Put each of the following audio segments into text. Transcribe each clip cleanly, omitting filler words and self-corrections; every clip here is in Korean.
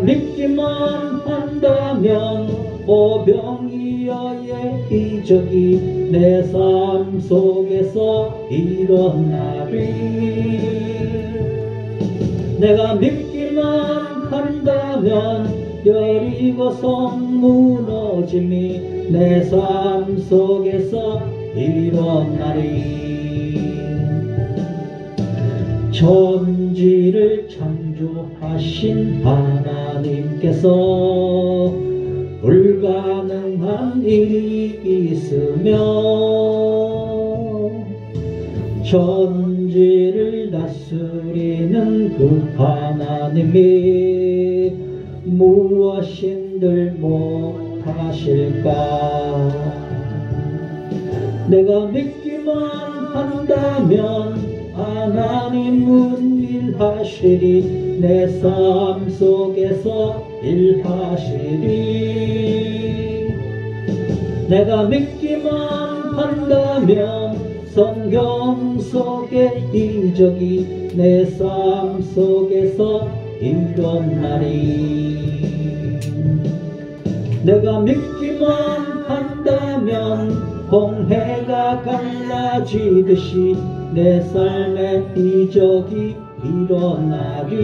믿기만 한다면 오병이어의 이적이 내 삶 속에서 일어나리. 내가 믿기만 한다면 여리고성 무너짐이 내 삶 속에서 일어나리. 천지를 창조하신 하나님께서 불가능한 일이 있으며 천지를 다스리는 그 하나님이 무엇인들 못하실까. 내가 믿기만 한다면 하나님은 일하시리. 내 삶 속에서 일하시리. 내가 믿기만 한다면 성경 속의 이적이 내 삶 속에서 일어나리. 내가 믿기만 한다면 홍해가 갈라지듯이 내 삶의 이적이 일어나리.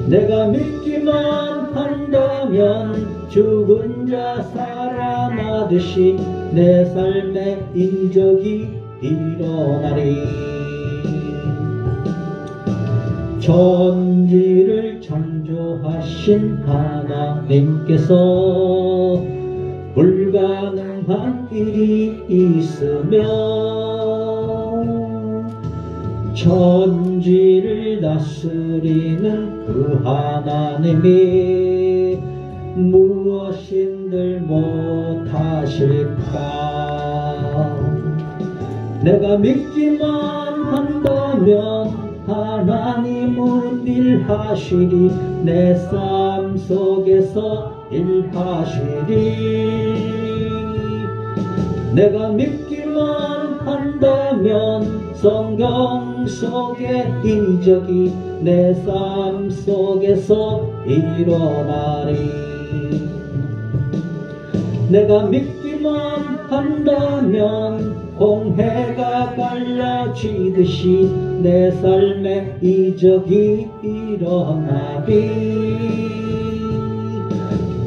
내가 믿기만 한다면 죽은 자 살아나듯이 내 삶의 이적이 일어나리. 천지를 창조하신 하나님께서 불가능한 일이 있으며 천지를 다스리는 그 하나님이 무엇인들 못하실까. 내가 믿기만 한다면 하나님은 일하시리. 내 삶 속에서 일하시리. 내가 믿기만 한다면 성경 속의 이적이 내 삶 속에서 일어나리. 내가 믿기만 한다면 홍해가 갈라지듯이 내 삶의 이적이 일어나리.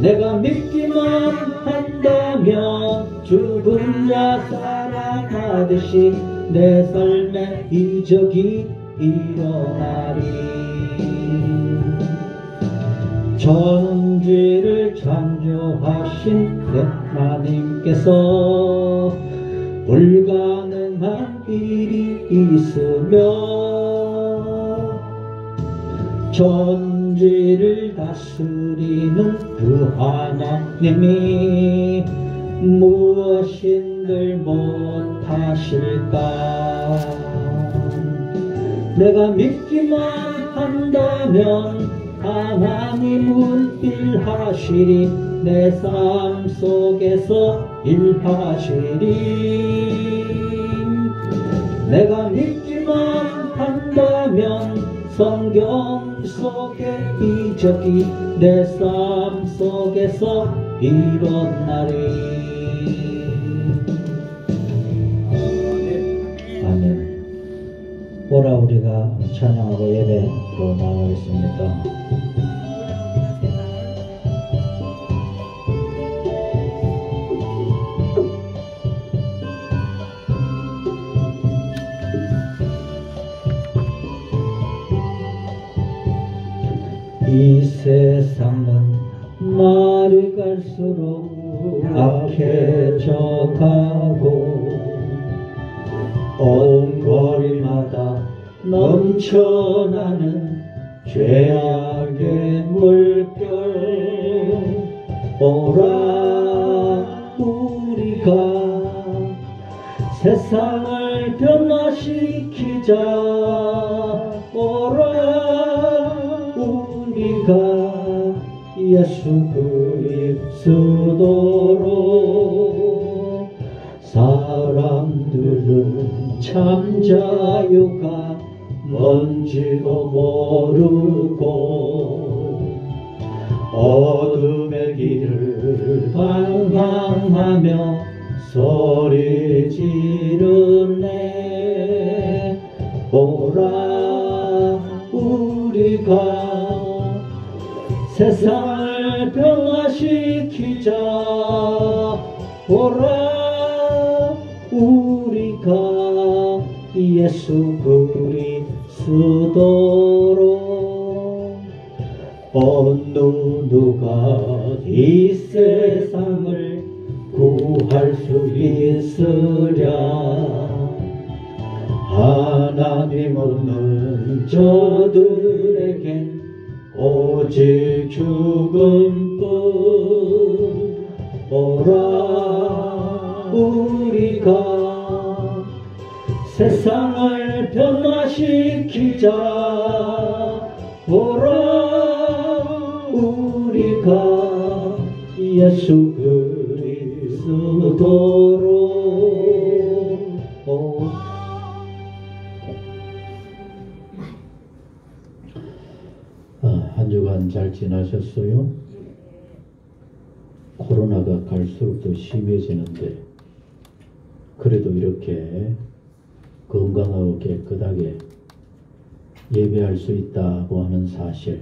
내가 믿기만 한다면 죽은 자 살아나듯이 내 삶의 이적이 일어나리. 천지를 창조하신 하나님께서 불가능한 일이 있으며 천지를 다스리는 그 하나님이 무엇인들 못하실까. 내가 믿기만 한다면 하나님은 일하시리. 내 삶 속에서 일하시리. 내가 믿기만 한다면 성경 속의 이적이 내 삶 속에서 일어나리. 아멘. 오라 우리가 찬양하고 예배로 나가겠습니다. 이 세상은 날이 갈수록 악해져 가고 온 거리마다 넘쳐나는 죄악의 물결. 오라 우리가 세상을 변화시키자. 오라 우리가 예수 그리스도로 사람들은 참 자유가 뭔지도 모르고 어둠의 길을 방황하며 소리 지르네. 오라 우리가 세상을 변화시키자. 오라 우리가 예수 그리스도로. 어느 누가 이 세상을 구할 수 있으랴. 하나님 없는 저들에겐 오직 죽음뿐. 오라 우리가 세상을 변화시키자. 오라 우리가 예수 그리스도로. 한 주간 잘 지나셨어요? 코로나가 갈수록 더 심해지는데 그래도 이렇게 건강하고 깨끗하게 예배할 수 있다고 하는 사실,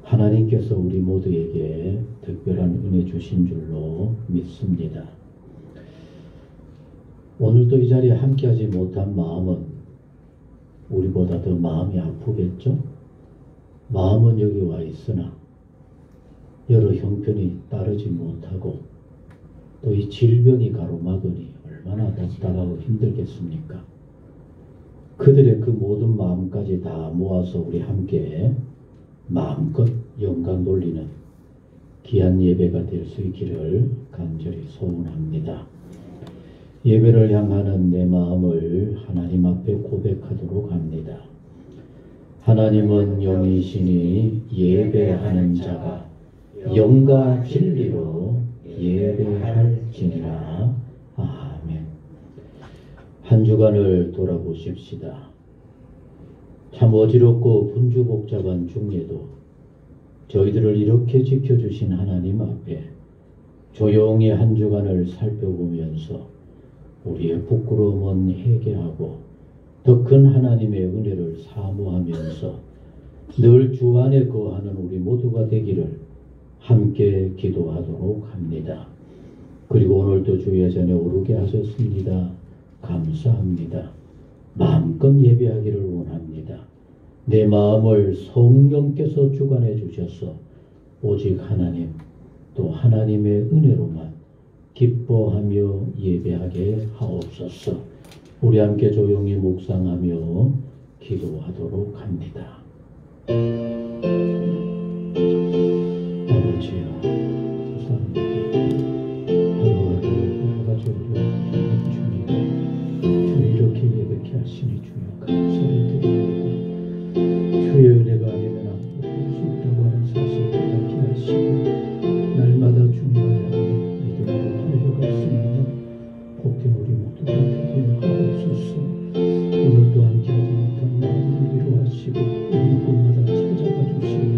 하나님께서 우리 모두에게 특별한 은혜 주신 줄로 믿습니다. 오늘도 이 자리에 함께하지 못한 마음은 우리보다 더 마음이 아프겠죠? 마음은 여기 와 있으나 여러 형편이 따르지 못하고 또 이 질병이 가로막으니 얼마나 답답하고 힘들겠습니까? 그들의 그 모든 마음까지 다 모아서 우리 함께 마음껏 영광 돌리는 귀한 예배가 될 수 있기를 간절히 소원합니다. 예배를 향하는 내 마음을 하나님 앞에 고백하도록 합니다. 하나님은 영이시니 예배하는 자가 영과 진리로 예배할지니라. 아멘. 한 주간을 돌아보십시다. 참 어지럽고 분주복잡한 중에도 저희들을 이렇게 지켜주신 하나님 앞에 조용히 한 주간을 살펴보면서 우리의 부끄러움은 회개하고 더 큰 하나님의 은혜를 사모하면서 늘 주 안에 거하는 우리 모두가 되기를 함께 기도하도록 합니다. 그리고 오늘도 주 예전에 오르게 하셨습니다. 감사합니다. 마음껏 예배하기를 원합니다. 내 마음을 성령께서 주관해 주셔서 오직 하나님 또 하나님의 은혜로만 기뻐하며 예배하게 하옵소서. 우리 함께 조용히 묵상하며 기도하도록 합니다. 아버지여, 감사합니다. 하루하루 여러가지 어려운 주님, 주님 이렇게 예배케 하시니 주여 감사드립니다. 주의 은혜가 아니면 아무것도 할 수 없다고 하는 사실을 깨닫게 하시고 날마다 주님을 향해 믿음으로 달려갈 수 있는 복된 우리 모두가 되게 하옵소서. 오늘도 함께하지 못한 마음을 위로하시고 있는 곳마다 찾아가 주시며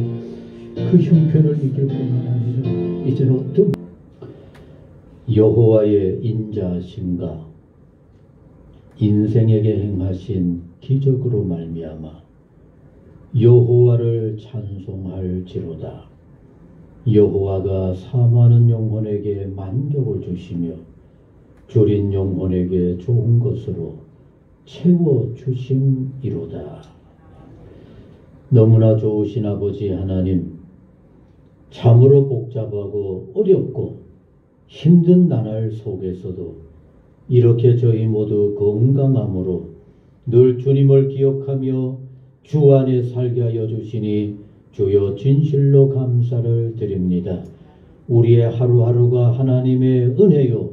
그 형편을 이길 뿐만 아니라 이제는 어떤 여호와의 인자하심과 인생에게 행하신 기적으로 말미암아 여호와를 찬송할지로다. 여호와가 사모하는 영혼에게 만족을 주시며 줄인 영혼에게 좋은 것으로 채워주심이로다. 너무나 좋으신 아버지 하나님, 참으로 복잡하고 어렵고 힘든 나날 속에서도 이렇게 저희 모두 건강함으로 늘 주님을 기억하며 주 안에 살게 하여 주시니 주여 진실로 감사를 드립니다. 우리의 하루하루가 하나님의 은혜요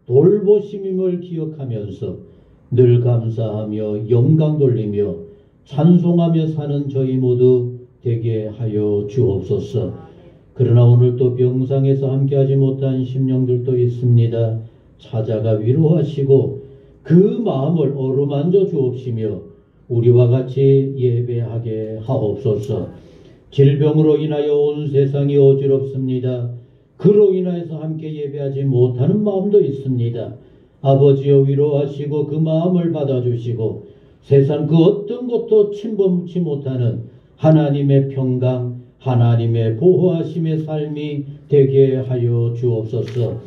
돌보심임을 기억하면서 늘 감사하며 영광 돌리며 찬송하며 사는 저희 모두 되게 하여 주옵소서. 그러나 오늘 또 병상에서 함께하지 못한 심령들도 있습니다. 찾아가 위로하시고 그 마음을 어루만져 주옵시며 우리와 같이 예배하게 하옵소서. 질병으로 인하여 온 세상이 어지럽습니다. 그로 인하여서 함께 예배하지 못하는 마음도 있습니다. 아버지여 위로하시고 그 마음을 받아주시고 세상 그 어떤 것도 침범치 못하는 하나님의 평강, 하나님의 보호하심의 삶이 되게 하여 주옵소서.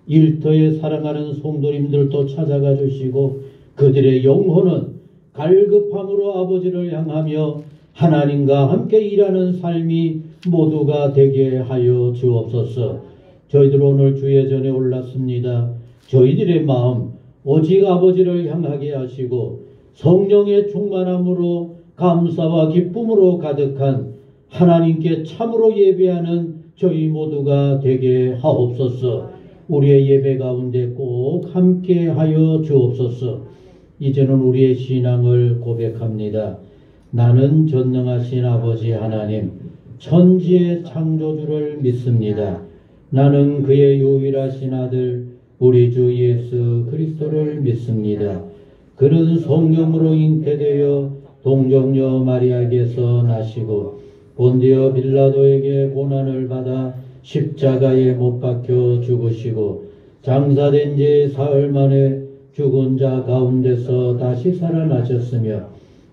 일터에 사랑하는 성도님들도 찾아가 주시고 그들의 영혼은 갈급함으로 아버지를 향하며 하나님과 함께 일하는 삶이 모두가 되게 하여 주옵소서. 저희들 오늘 주의 전에 올랐습니다. 저희들의 마음 오직 아버지를 향하게 하시고 성령의 충만함으로 감사와 기쁨으로 가득한 하나님께 참으로 예배하는 저희 모두가 되게 하옵소서. 우리의 예배 가운데 꼭 함께 하여 주옵소서. 이제는 우리의 신앙을 고백합니다. 나는 전능하신 아버지 하나님 천지의 창조주를 믿습니다. 나는 그의 유일하신 아들 우리 주 예수 그리스도를 믿습니다. 그는 성령으로 잉태되어 동정녀 마리아에게서 나시고 본디오 빌라도에게 고난을 받아 십자가에 못 박혀 죽으시고 장사된 지 사흘 만에 죽은 자 가운데서 다시 살아나셨으며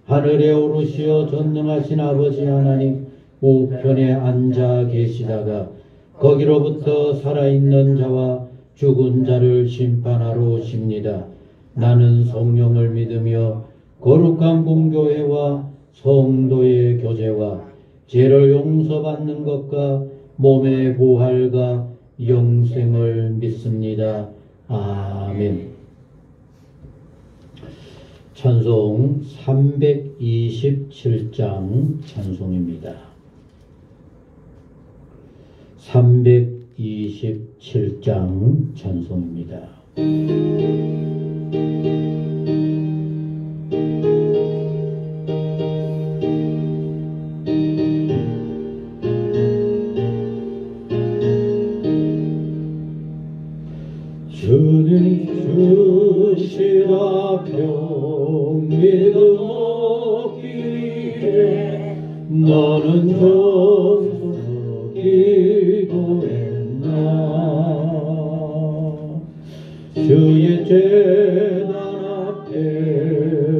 하늘에 오르시어 전능하신 아버지 하나님 우편에 앉아 계시다가 거기로부터 살아있는 자와 죽은 자를 심판하러 오십니다. 나는 성령을 믿으며 거룩한 공교회와 성도의 교제와 죄를 용서받는 것과 몸의 부활과 영생을 믿습니다. 아멘. 찬송 327장 찬송입니다. 327장 찬송입니다. 주님 주시라 평 믿음 얻기 위해 너는 정성 기도했나. 주의 제단 앞에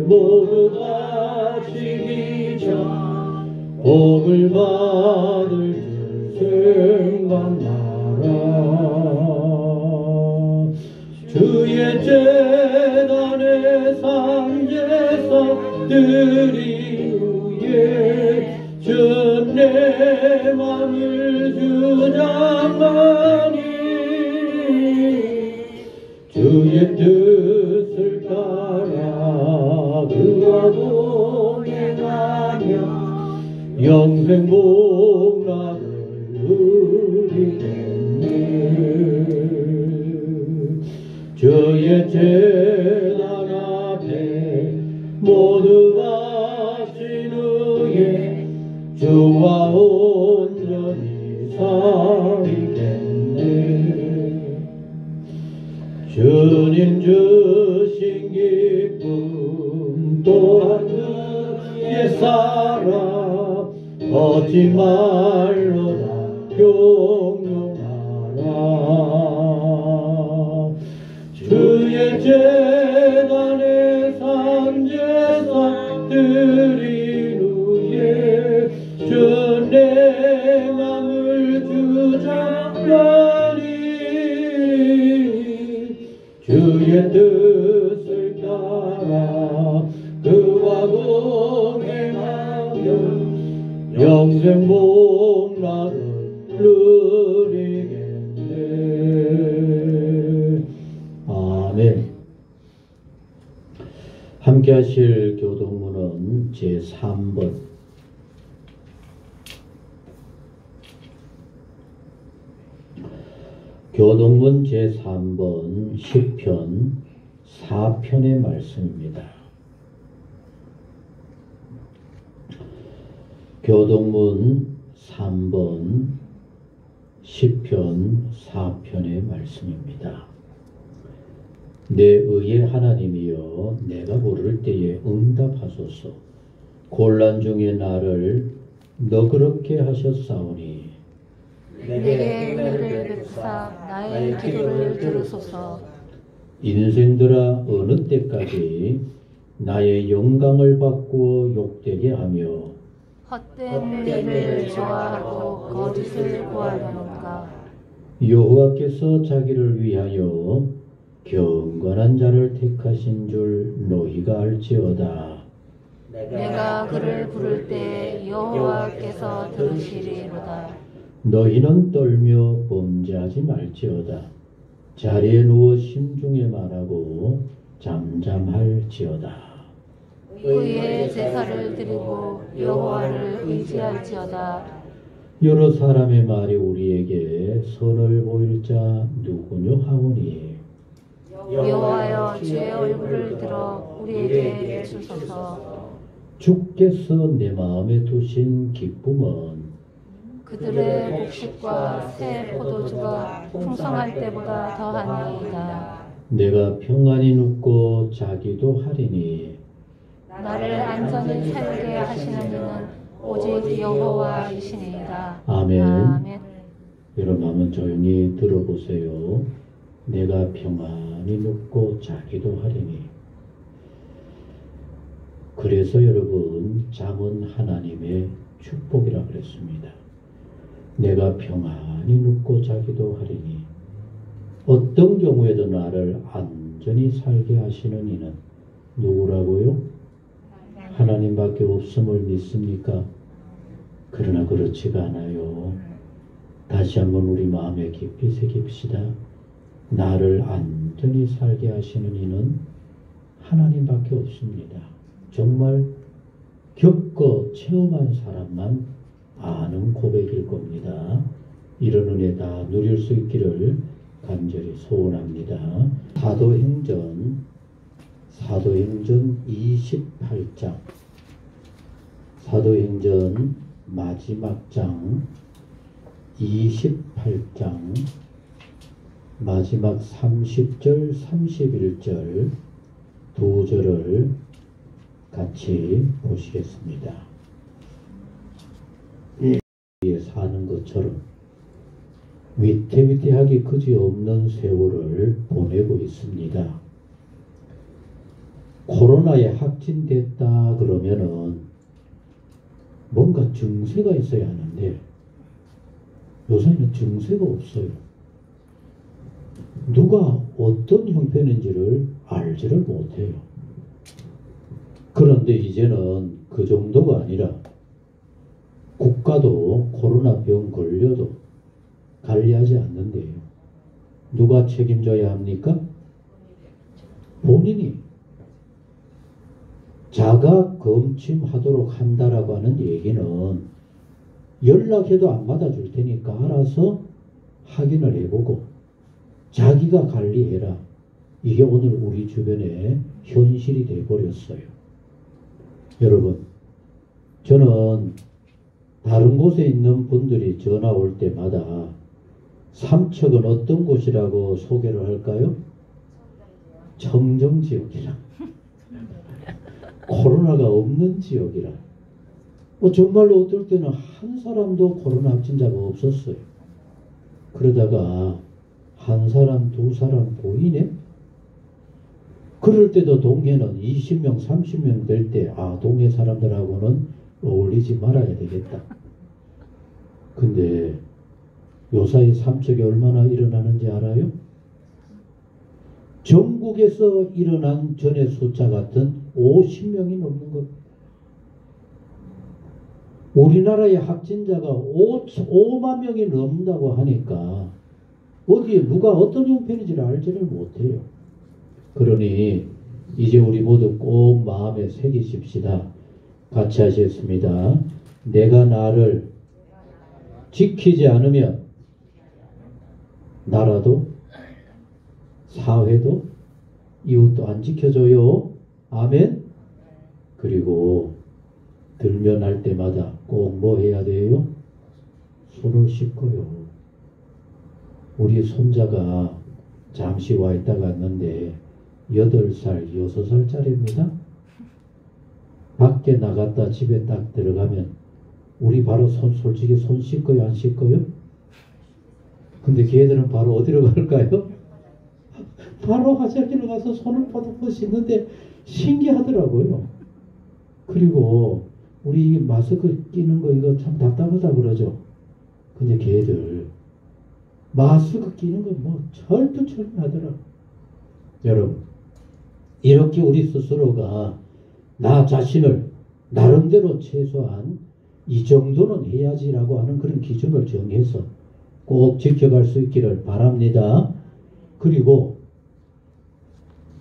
모두 바치기 전 복을 받을 줄 생각나라. 주의 제단에 상제서 드린 후에 주 내 맘을 주장하니 주의 뜻을 따라 그와 동행하며 영생 복락을 누리겠네. 주의 제단 앞에 모두 바친 후에 주와 온전히 살겠네. 주님 주신 기쁨 또한 그의 사랑 얻지 말로다 경영하라. 주의 제단에 산제사 드린 후에 주 내 맘을 주장하니 주의 뜻을 따라 그와 동행하며 영생 복락을 누리겠네. 아멘. 함께 하실 교독문은 제3번 교독문 제3번 시편 4편의 말씀입니다. 교독문 3번 시편 4편의 말씀입니다. 내 의의 하나님이여 내가 부를 때에 응답하소서. 곤란 중에 나를 너그럽게 하셨사오니 내게 은혜를 베푸사 나의 기도를 들으소서. 인생들아 어느 때까지 나의 영광을 바꾸어 욕되게 하며 헛된 일을 좋아하고 거짓을 구하려는가. 여호와께서 자기를 위하여 경건한 자를 택하신 줄 너희가 알지어다. 내가 그를 부를 때 여호와께서 들으시리로다. 너희는 떨며 범죄하지 말지어다. 자리에 누워 심중에 말하고 잠잠할지어다. 의의 제사를 드리고 여호와를 의지할지어다. 여러 사람의 말이 우리에게 선을 보일 자 누구뇨 하오니 여호와여 주의 얼굴을 들어 우리에게 비추소서. 주께서 내 마음에 두신 기쁨은 그들의 곡식과 새 포도주가 풍성할 때보다 더하니이다. 내가 평안히 눕고 자기도 하리니 나를 안전히 살게 하시는 이는 오직 여호와이시니이다. 아멘. 아멘. 여러분 한번 조용히 들어보세요. 내가 평안히 눕고 자기도 하리니. 그래서 여러분 잠은 하나님의 축복이라 그랬습니다. 내가 평안히 눕고 자기도 하리니. 어떤 경우에도 나를 안전히 살게 하시는 이는 누구라고요? 하나님밖에 없음을 믿습니까? 그러나 그렇지가 않아요. 다시 한번 우리 마음에 깊이 새깁시다. 나를 안전히 살게 하시는 이는 하나님밖에 없습니다. 정말 겪어 체험한 사람만 아는 고백일 겁니다. 이런 은혜 다 누릴 수 있기를 간절히 소원합니다. 사도행전 28장 사도행전 마지막 장 28장 마지막 30절 31절 두 절을 같이 보시겠습니다. 위에 사는 것처럼 위태위태하기 그지없는 세월을 보내고 있습니다. 코로나에 확진됐다 그러면은 뭔가 증세가 있어야 하는데 요새는 증세가 없어요. 누가 어떤 형편인지를 알지를 못해요. 그런데 이제는 그 정도가 아니라 국가도 코로나병 걸려도 관리하지 않는데요. 누가 책임져야 합니까? 본인이 자가 검침하도록 한다라고 하는 얘기는 연락해도 안 받아줄 테니까 알아서 확인을 해보고 자기가 관리해라. 이게 오늘 우리 주변에 현실이 돼버렸어요. 여러분, 저는 다른 곳에 있는 분들이 전화 올 때마다 삼척은 어떤 곳이라고 소개를 할까요? 청정지역이라. 코로나가 없는 지역이라. 정말로 어떨 때는 한 사람도 코로나 확진자가 없었어요. 그러다가 한 사람, 두 사람 보이네? 그럴 때도 동해는 20명, 30명 될 때 동해 사람들하고는 어울리지 말아야 되겠다. 근데 요사이 삼척이 얼마나 일어나는지 알아요? 전국에서 일어난 전의 숫자 같은 50명이 넘는 것. 우리나라의 확진자가 5만 명이 넘는다고 하니까 어디에 누가 어떤 형편인지를 알지를 못해요. 그러니 이제 우리 모두 꼭 마음에 새기십시다. 같이 하시겠습니다. 내가 나를 지키지 않으면 나라도 사회도 이웃도 안 지켜줘요. 아멘. 그리고 들면 할 때마다 꼭 뭐 해야 돼요? 손을 씻고요. 우리 손자가 잠시 와 있다 갔는데 8살, 6살짜리입니다. 밖에 나갔다 집에 딱 들어가면 우리 바로 솔직히 손 씻고요, 안 씻고요? 근데 걔들은 바로 어디로 갈까요? 바로 화장실로 가서 손을 포독포 씻는데 신기하더라고요. 그리고 우리 마스크 끼는 거 이거 참 답답하다 그러죠. 근데 걔들 마스크 끼는 거 뭐 철두철미하더라고. 여러분, 이렇게 우리 스스로가 나 자신을 나름대로 최소한 이 정도는 해야지라고 하는 그런 기준을 정해서 꼭 지켜갈 수 있기를 바랍니다. 그리고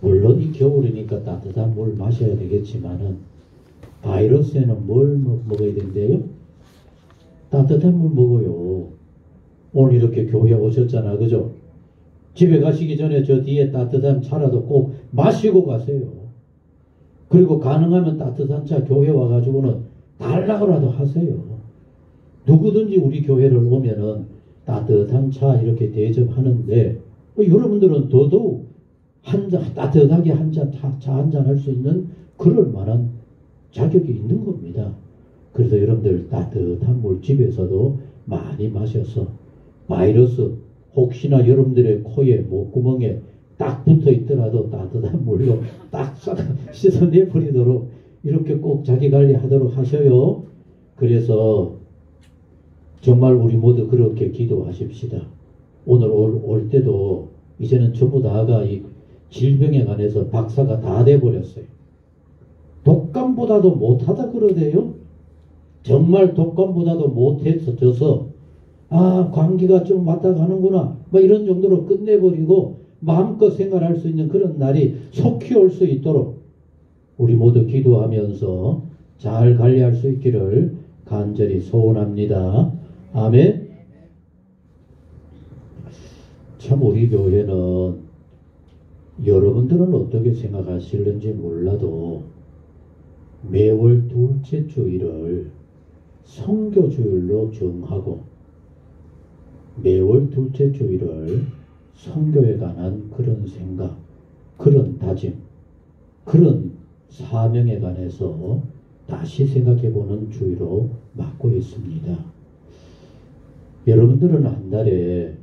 물론 이 겨울이니까 따뜻한 물 마셔야 되겠지만은 바이러스에는 뭘 먹어야 된대요? 따뜻한 물 먹어요. 오늘 이렇게 교회 오셨잖아, 그죠? 집에 가시기 전에 저 뒤에 따뜻한 차라도 꼭 마시고 가세요. 그리고 가능하면 따뜻한 차 교회 와가지고는 달라고라도 하세요. 누구든지 우리 교회를 오면은 따뜻한 차 이렇게 대접하는데 여러분들은 더더욱 따뜻하게 차 한잔 할 수 있는 그럴 만한 자격이 있는 겁니다. 그래서 여러분들 따뜻한 물 집에서도 많이 마셔서 바이러스 혹시나 여러분들의 코에 목구멍에 딱 붙어 있더라도 따뜻한 물로 딱 씻어내버리도록 이렇게 꼭 자기 관리하도록 하셔요. 그래서 정말 우리 모두 그렇게 기도하십시다. 오늘 올 때도 이제는 전부 다가 이 질병에 관해서 박사가 다 돼버렸어요. 독감보다도 못하다 그러대요. 정말 독감보다도 못해서 감기가 좀 왔다 가는구나 뭐 이런 정도로 끝내버리고 마음껏 생활할 수 있는 그런 날이 속히 올 수 있도록 우리 모두 기도하면서 잘 관리할 수 있기를 간절히 소원합니다. 아멘. 참 우리 교회는 여러분들은 어떻게 생각하실는지 몰라도 매월 둘째 주일을 선교주일로 정하고 매월 둘째 주일을 선교에 관한 그런 생각, 그런 다짐, 그런 사명에 관해서 다시 생각해보는 주의로 맡고 있습니다. 여러분들은 한 달에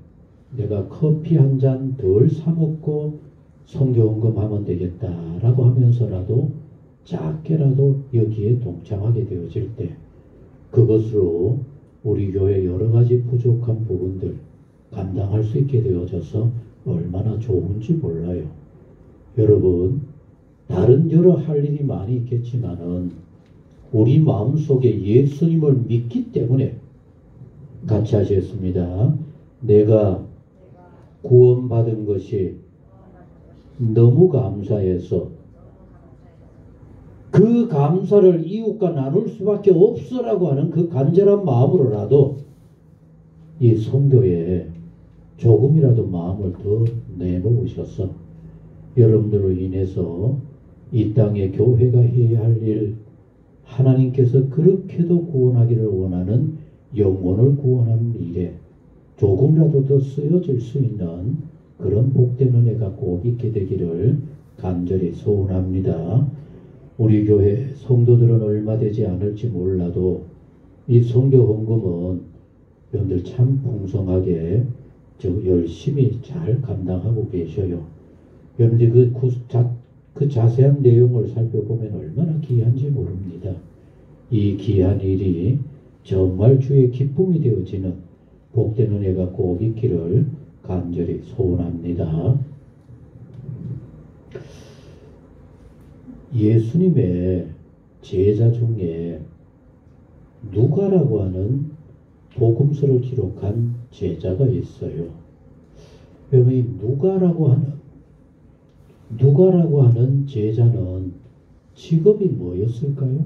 내가 커피 한 잔 덜 사먹고 선교헌금하면 되겠다라고 하면서라도 작게라도 여기에 동참하게 되어질 때 그것으로 우리 교회 여러 가지 부족한 부분들 감당할 수 있게 되어져서 얼마나 좋은지 몰라요. 여러분, 다른 여러 할 일이 많이 있겠지만은 우리 마음속에 예수님을 믿기 때문에 같이 하셨습니다. 내가 구원받은 것이 너무 감사해서 그 감사를 이웃과 나눌 수밖에 없으라고 하는 그 간절한 마음으로라도 이 선교에 조금이라도 마음을 더 내놓으셔서 여러분들로 인해서 이 땅에 교회가 해야 할 일, 하나님께서 그렇게도 구원하기를 원하는 영혼을 구원하는 일에 조금이라도 더 쓰여질 수 있는 그런 복된 은혜가 꼭 있게 되기를 간절히 소원합니다. 우리 교회 성도들은 얼마 되지 않을지 몰라도 이 선교 헌금은 여러분들 참 풍성하게 열심히 잘 감당하고 계셔요. 여러분들 그 자세한 내용을 살펴보면 얼마나 귀한지 모릅니다. 이 귀한 일이 정말 주의 기쁨이 되어지는 복된 은혜가 꼭 있기를 간절히 소원합니다. 예수님의 제자 중에 누가라고 하는 복음서를 기록한 제자가 있어요. 여러분, 이 누가라고 하는 제자는 직업이 뭐였을까요?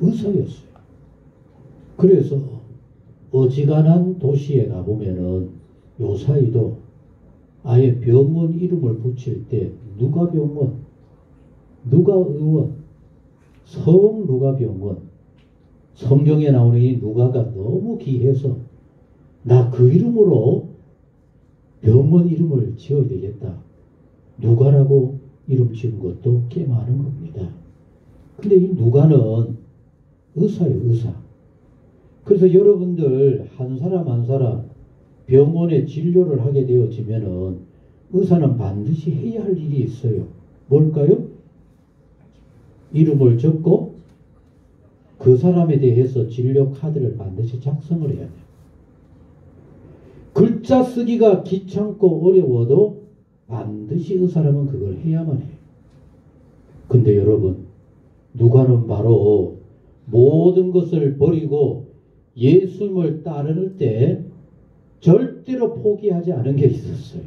의사였어요. 그래서 어지간한 도시에 가보면은 요사이도 아예 병원 이름을 붙일 때 누가병원, 누가의원, 성누가병원, 성경에 나오는 이 누가가 너무 귀해서 나 그 이름으로 병원 이름을 지어야 되겠다. 누가라고 이름 지은 것도 꽤 많은 겁니다. 근데 이 누가는 의사예요, 의사. 그래서 여러분들 한 사람 한 사람 병원에 진료를 하게 되어지면은 의사는 반드시 해야 할 일이 있어요. 뭘까요? 이름을 적고 그 사람에 대해서 진료 카드를 반드시 작성을 해야 돼요. 글자 쓰기가 귀찮고 어려워도 반드시 그 사람은 그걸 해야만 해요. 근데 여러분, 누가는 바로 모든 것을 버리고 예수님을 따를 때 절대로 포기하지 않은 게 있었어요.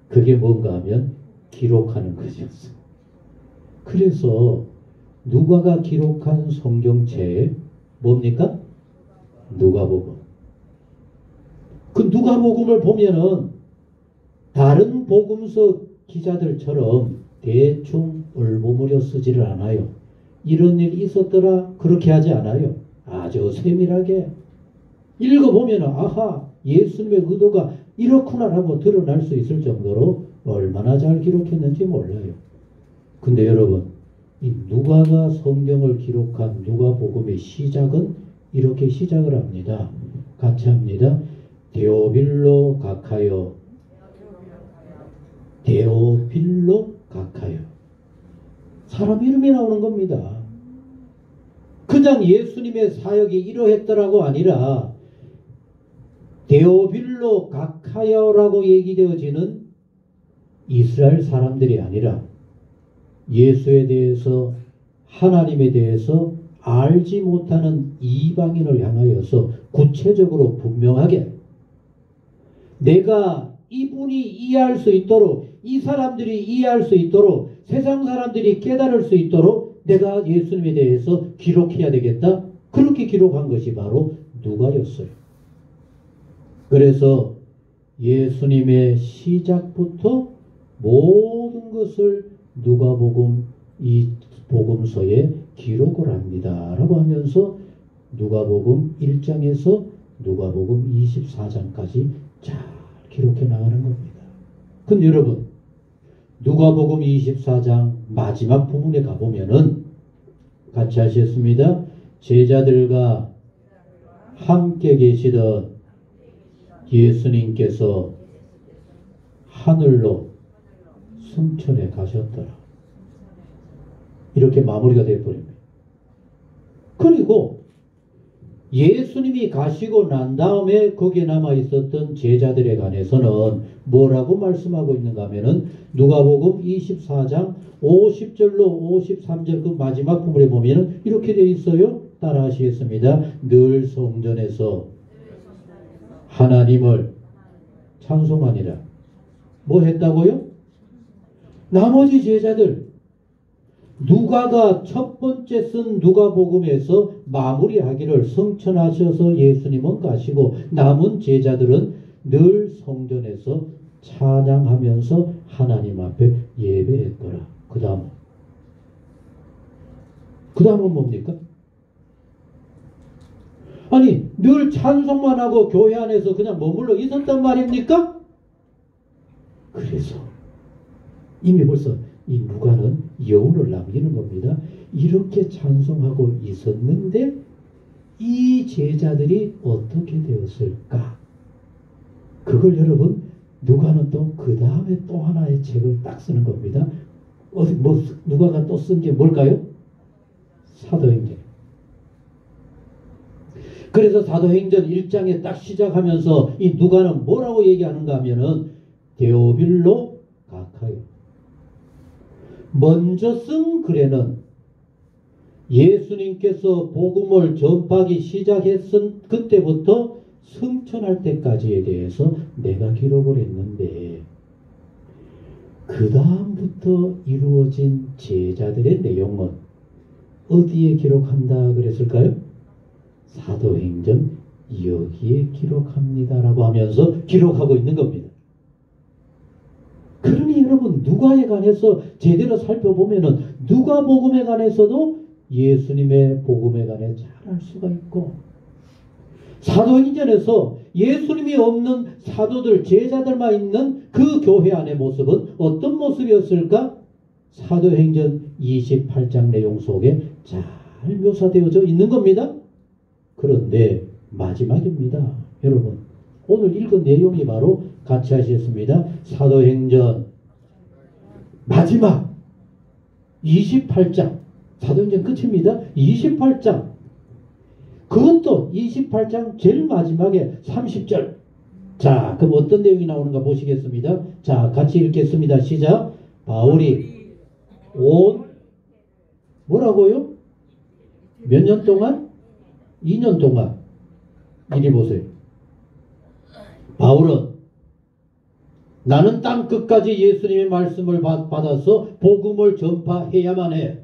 그게 뭔가 하면 기록하는 것이었어요. 그래서 누가가 기록한 성경책 뭡니까? 누가복음. 그 누가복음을 보면은 다른 복음서 기자들처럼 대충 얼버무려 쓰지를 않아요. 이런 일이 있었더라 그렇게 하지 않아요. 아주 세밀하게 읽어보면 아하 예수님의 의도가 이렇구나라고 드러날 수 있을 정도로 얼마나 잘 기록했는지 몰라요. 근데 여러분, 이 누가가 성경을 기록한 누가복음의 시작은 이렇게 시작을 합니다. 같이 합니다. 데오빌로 가카요. 데오빌로 가카요. 사람 이름이 나오는 겁니다. 그냥 예수님의 사역이 이러했더라고 아니라 데오빌로 가카요라고 얘기되어지는 이스라엘 사람들이 아니라 예수에 대해서 하나님에 대해서 알지 못하는 이방인을 향하여서 구체적으로 분명하게 내가 이분이 이해할 수 있도록 이 사람들이 이해할 수 있도록 세상 사람들이 깨달을 수 있도록 내가 예수님에 대해서 기록해야 되겠다. 그렇게 기록한 것이 바로 누가였어요. 그래서 예수님의 시작부터 모든 것을 누가복음 이 복음서에 기록을 합니다. 라고 하면서 누가복음 1장에서 누가복음 24장까지 잘 기록해 나가는 겁니다. 근데 여러분, 누가복음 24장 마지막 부분에 가보면은 같이 하셨습니다. 제자들과 함께 계시던 예수님께서 하늘로 승천해 가셨더라. 이렇게 마무리가 되어버립니다. 그리고 예수님이 가시고 난 다음에 거기에 남아있었던 제자들에 관해서는 뭐라고 말씀하고 있는가 하면은 누가복음 24장 50절로 53절 그 마지막 부분에 보면은 이렇게 되어 있어요. 따라 하시겠습니다. 늘 성전에서 하나님을 찬송하니라. 뭐 했다고요? 나머지 제자들 누가가 첫 번째 쓴 누가복음에서 마무리하기를 성천하셔서 예수님은 가시고 남은 제자들은 늘 성전에서 찬양하면서 하나님 앞에 예배했더라. 그 다음은 뭡니까? 아니 늘 찬송만 하고 교회 안에서 그냥 머물러 있었단 말입니까? 그래서 이미 벌써 이 누가는 여운을 남기는 겁니다. 이렇게 찬송하고 있었는데 이 제자들이 어떻게 되었을까? 그걸 여러분 누가는 또 그 다음에 또 하나의 책을 딱 쓰는 겁니다. 누가가 또 쓴 게 뭘까요? 사도행전. 그래서 사도행전 1장에 딱 시작하면서 이 누가는 뭐라고 얘기하는가 하면은 데오빌로 가카요. 먼저 쓴 글에는 예수님께서 복음을 전파하기 시작했은 그때부터 승천할 때까지에 대해서 내가 기록을 했는데 그 다음부터 이루어진 제자들의 내용은 어디에 기록한다 그랬을까요? 사도행전 여기에 기록합니다라고 하면서 기록하고 있는 겁니다. 그러니 여러분 누가에 관해서 제대로 살펴보면은 누가복음에 관해서도 예수님의 복음에 관해 잘 알 수가 있고 사도행전에서 예수님이 없는 사도들, 제자들만 있는 그 교회 안의 모습은 어떤 모습이었을까? 사도행전 28장 내용 속에 잘 묘사되어져 있는 겁니다. 그런데 마지막입니다. 여러분, 오늘 읽은 내용이 바로 같이 하시겠습니다. 사도행전 마지막 28장, 사도행전 끝입니다. 28장, 그것도 28장 제일 마지막에 30절. 자, 그럼 어떤 내용이 나오는가 보시겠습니다. 자, 같이 읽겠습니다. 시작. 바울이 뭐라고요? 몇 년 동안? 2년 동안. 이리 보세요. 바울은 나는 땅 끝까지 예수님의 말씀을 받아서 복음을 전파해야만 해.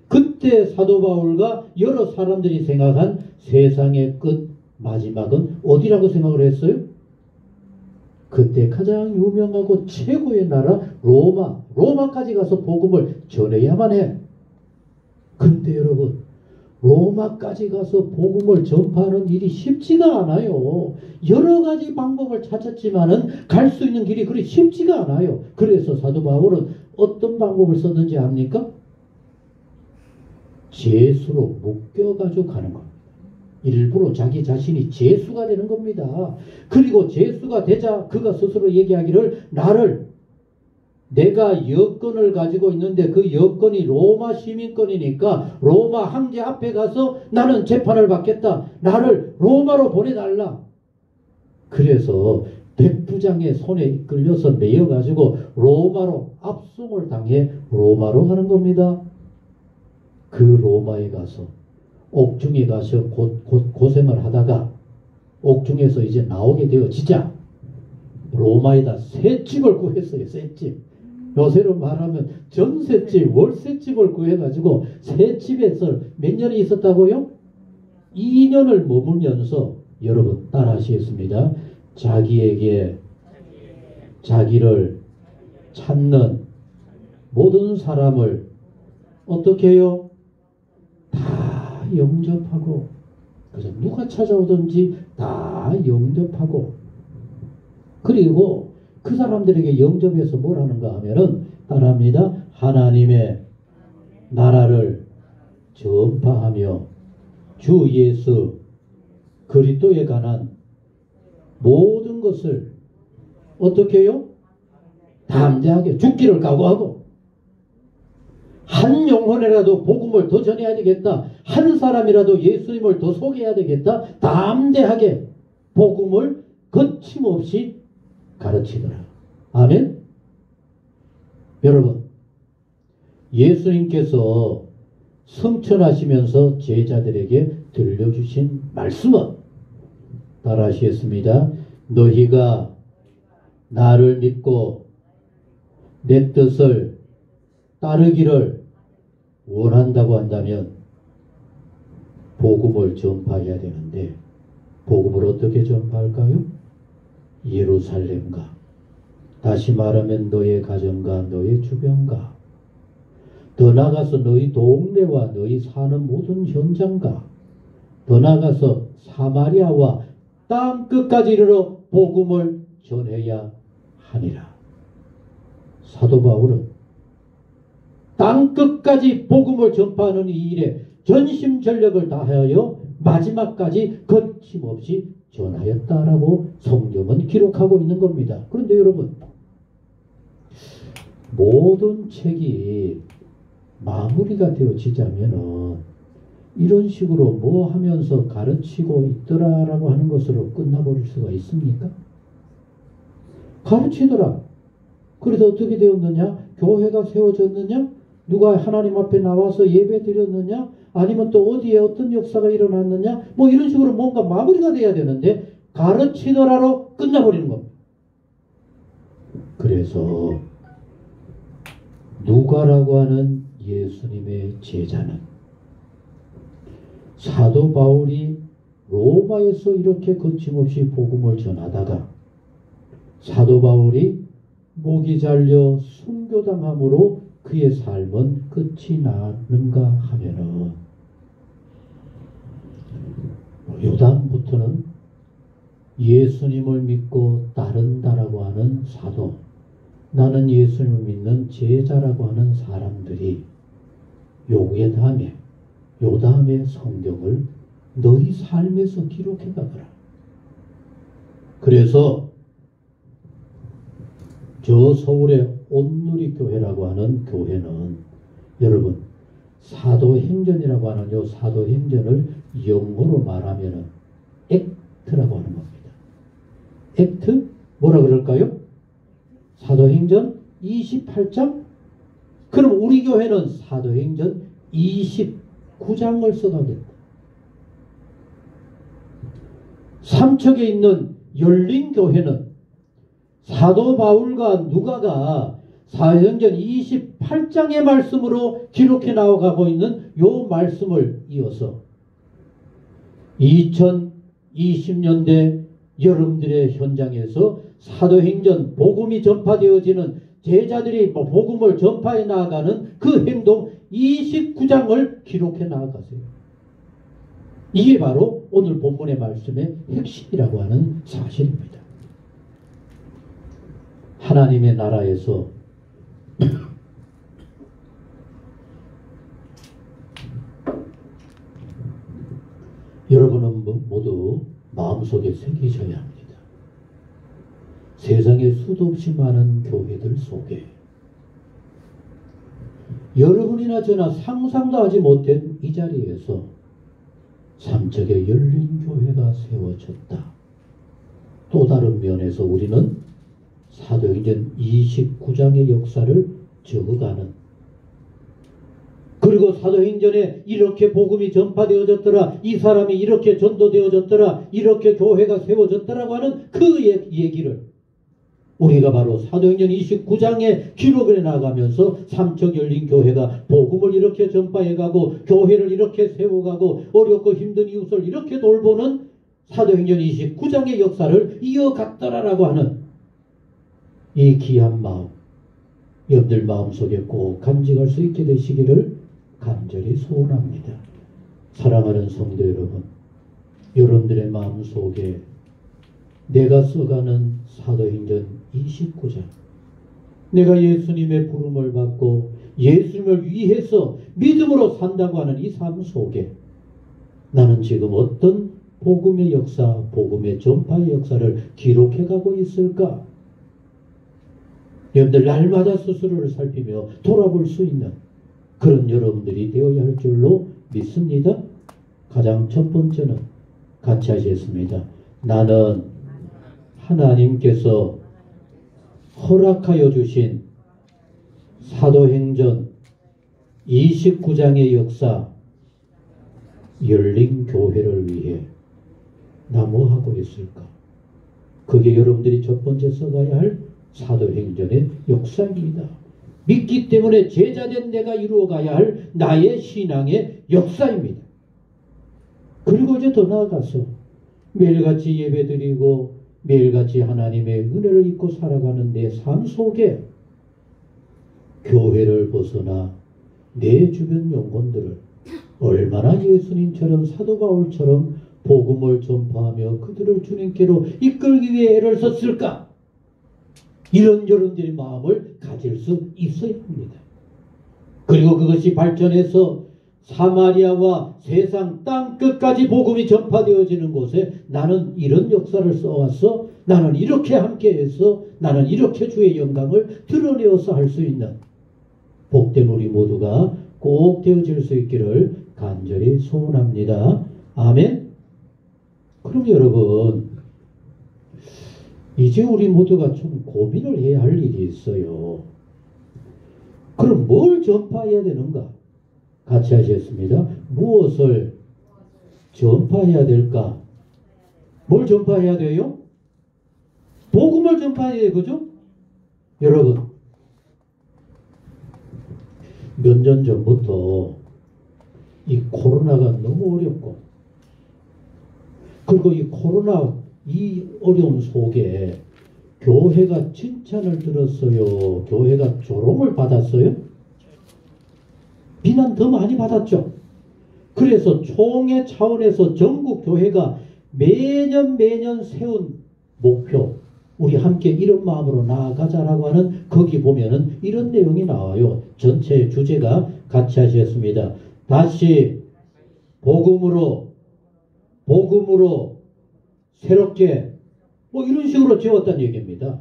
그때 사도 바울과 여러 사람들이 생각한 세상의 끝 마지막은 어디라고 생각을 했어요? 그때 가장 유명하고 최고의 나라 로마까지 가서 복음을 전해야만 해. 근데 여러분, 로마까지 가서 복음을 전파하는 일이 쉽지가 않아요. 여러 가지 방법을 찾았지만은 갈 수 있는 길이 그리 쉽지가 않아요. 그래서 사도 바울은 어떤 방법을 썼는지 압니까? 죄수로 묶여가지고 가는 겁니다. 일부러 자기 자신이 죄수가 되는 겁니다. 그리고 죄수가 되자 그가 스스로 얘기하기를 내가 여권을 가지고 있는데 그 여권이 로마 시민권이니까 로마 황제 앞에 가서 나는 재판을 받겠다. 나를 로마로 보내달라. 그래서 백부장의 손에 이끌려서 매여가지고 로마로 압송을 당해 로마로 가는 겁니다. 그 로마에 가서 옥중에 가서 고생을 하다가 옥중에서 이제 나오게 되어지자 로마에다 새 집을 구했어요. 새 집. 요새로 말하면 전셋집, 월세집을 구해가지고 새 집에서 몇 년이 있었다고요? 2년을 머물면서 여러분 따라하시겠습니다. 자기에게 자기를 찾는 모든 사람을 어떻게 해요? 다 영접하고, 그래서 누가 찾아오든지 다 영접하고, 그리고 그 사람들에게 영접해서 뭘 하는가 하면은 따라합니다. 하나님의 나라를 전파하며 주 예수 그리스도에 관한 모든 것을 어떻게 해요? 담대하게 죽기를 각오하고, 한 영혼이라도 복음을 더 전해야 되겠다. 한 사람이라도 예수님을 더 소개해야 되겠다. 담대하게 복음을 거침없이 가르치더라. 아멘? 여러분, 예수님께서 성천하시면서 제자들에게 들려주신 말씀은 따라하시겠습니다. 너희가 나를 믿고 내 뜻을 따르기를 원한다고 한다면 복음을 전파해야 되는데, 복음을 어떻게 전파할까요? 예루살렘과, 다시 말하면 너의 가정과 너의 주변과, 더 나아가서 너희 동네와 너희 사는 모든 현장과, 더 나아가서 사마리아와 땅 끝까지 이르러 복음을 전해야 하니라. 사도 바울은 땅 끝까지 복음을 전파하는 이 일에 전심전력을 다하여 마지막까지 거침없이 전하였다라고 성경은 기록하고 있는 겁니다. 그런데 여러분, 모든 책이 마무리가 되어지자면은 이런 식으로 뭐 하면서 가르치고 있더라라고 하는 것으로 끝나버릴 수가 있습니까? 가르치더라. 그래서 어떻게 되었느냐? 교회가 세워졌느냐? 누가 하나님 앞에 나와서 예배 드렸느냐? 아니면 또 어디에 어떤 역사가 일어났느냐? 뭐 이런 식으로 뭔가 마무리가 돼야 되는데 가르치더라로 끝나버리는 겁니다. 그래서 누가라고 하는 예수님의 제자는 사도 바울이 로마에서 이렇게 거침없이 복음을 전하다가 사도 바울이 목이 잘려 순교당함으로 그의 삶은 끝이 나는가 하면은 요다음부터는 예수님을 믿고 따른다라고 하는 사도, 나는 예수님을 믿는 제자라고 하는 사람들이 요 다음에 성경을 너희 삶에서 기록해 가거라. 그래서 저 서울의 온누리교회라고 하는 교회는 여러분 사도행전이라고 하는 요 사도행전을 영어로 말하면은 액트라고 하는 겁니다. 액트? 뭐라 그럴까요? 사도행전 28장? 그럼 우리 교회는 사도행전 29장을 써가겠다. 삼척에 있는 열린교회는 사도 바울과 누가가 사도행전 28장의 말씀으로 기록해 나와가고 있는 요 말씀을 이어서 2020년대 여러분들의 현장에서 사도행전 복음이 전파되어지는 제자들이 복음을 전파해 나아가는 그 행동 29장을 기록해 나아가세요. 이게 바로 오늘 본문의 말씀의 핵심이라고 하는 사실입니다. 하나님의 나라에서 여러분은 모두 마음속에 새기셔야 합니다. 세상에 수도 없이 많은 교회들 속에 여러분이나 저나 상상도 하지 못한 이 자리에서 삼척의 열린 교회가 세워졌다. 또 다른 면에서 우리는 사도행전 29장의 역사를 적어가는, 그리고 사도행전에 이렇게 복음이 전파되어졌더라, 이 사람이 이렇게 전도되어졌더라, 이렇게 교회가 세워졌더라고 하는 그 얘기를 우리가 바로 사도행전 29장에 기록을 해나가면서 삼척 열린 교회가 복음을 이렇게 전파해가고 교회를 이렇게 세워가고 어렵고 힘든 이웃을 이렇게 돌보는 사도행전 29장의 역사를 이어갔더라라고 하는 이 귀한 마음, 여러분들 마음속에 꼭 간직할 수 있게 되시기를 간절히 소원합니다. 사랑하는 성도 여러분, 여러분들의 마음속에 내가 써가는 사도행전 29장, 내가 예수님의 부름을 받고 예수님을 위해서 믿음으로 산다고 하는 이 삶 속에 나는 지금 어떤 복음의 역사, 복음의 전파의 역사를 기록해가고 있을까? 여러분들 날마다 스스로를 살피며 돌아볼 수 있는 그런 여러분들이 되어야 할 줄로 믿습니다. 가장 첫 번째는 같이 하시겠습니다. 나는 하나님께서 허락하여 주신 사도행전 29장의 역사, 열린 교회를 위해 나 뭐 하고 있을까? 그게 여러분들이 첫 번째 써가야 할 사도행전의 역사입니다. 믿기 때문에 제자된 내가 이루어가야 할 나의 신앙의 역사입니다. 그리고 이제 더 나아가서 매일같이 예배드리고 매일같이 하나님의 은혜를 입고 살아가는 내 삶 속에 교회를 벗어나 내 주변 영혼들을 얼마나 예수님처럼 사도 바울처럼 복음을 전파하며 그들을 주님께로 이끌기 위해 애를 썼을까? 이런 여러분들의 마음을 가질 수 있어야 합니다. 그리고 그것이 발전해서 사마리아와 세상 땅 끝까지 복음이 전파되어지는 곳에 나는 이런 역사를 써왔어, 나는 이렇게 함께해서 나는 이렇게 주의 영광을 드러내어서 할 수 있는 복된 우리 모두가 꼭 되어질 수 있기를 간절히 소원합니다. 아멘. 그럼 여러분, 이제 우리 모두가 좀 고민을 해야 할 일이 있어요. 그럼 뭘 전파해야 되는가? 같이 하시겠습니다. 무엇을 전파해야 될까? 뭘 전파해야 돼요? 복음을 전파해야 돼요. 그죠? 여러분, 몇 년 전부터 이 코로나가 너무 어렵고, 그리고 이 코로나 이 어려움 속에 교회가 칭찬을 들었어요? 교회가 조롱을 받았어요? 비난 더 많이 받았죠. 그래서 총회 차원에서 전국 교회가 매년 세운 목표, 우리 함께 이런 마음으로 나아가자라고 하는, 거기 보면은 이런 내용이 나와요. 전체 주제가 같이 하셨습니다. 다시 복음으로 새롭게 뭐 이런 식으로 지었다는 얘기입니다.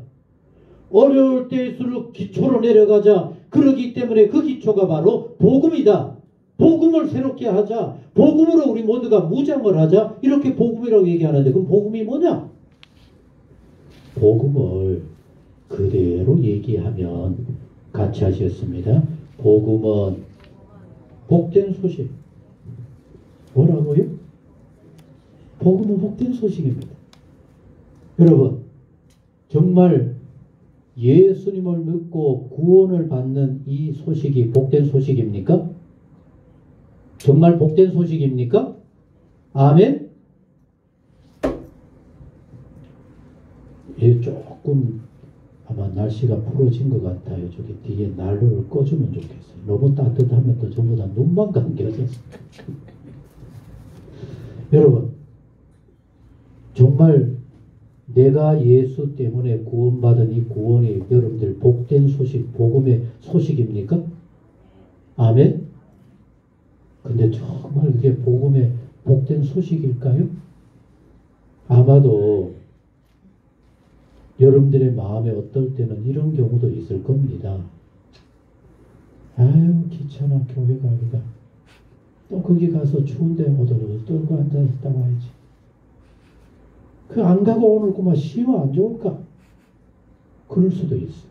어려울 때일수록 기초로 내려가자. 그러기 때문에 그 기초가 바로 복음이다. 복음을 새롭게 하자. 복음으로 우리 모두가 무장을 하자. 이렇게 복음이라고 얘기하는데, 그럼 복음이 뭐냐? 복음을 그대로 얘기하면 같이 하셨습니다. 복음은 복된 소식. 뭐라고요? 복음은 복된 소식입니다. 여러분, 정말 예수님을 믿고 구원을 받는 이 소식이 복된 소식입니까? 정말 복된 소식입니까? 아멘? 예, 조금 아마 날씨가 풀어진 것 같아요. 저기 뒤에 난로를 꺼주면 좋겠어요. 너무 따뜻하면 또 전부 다 눈만 감겨져서. 여러분, 정말 내가 예수 때문에 구원받은 이 구원이 여러분들 복된 소식, 복음의 소식입니까? 아멘? 근데 정말 그게 복음의 복된 소식일까요? 아마도 여러분들의 마음에 어떨 때는 이런 경우도 있을 겁니다. 아유, 귀찮아, 교회 가기가. 또 거기 가서 추운데 오도록 떨고 앉아있다 와야지. 그 안 가고 오늘 그만 쉬면 안 좋을까? 그럴 수도 있어요.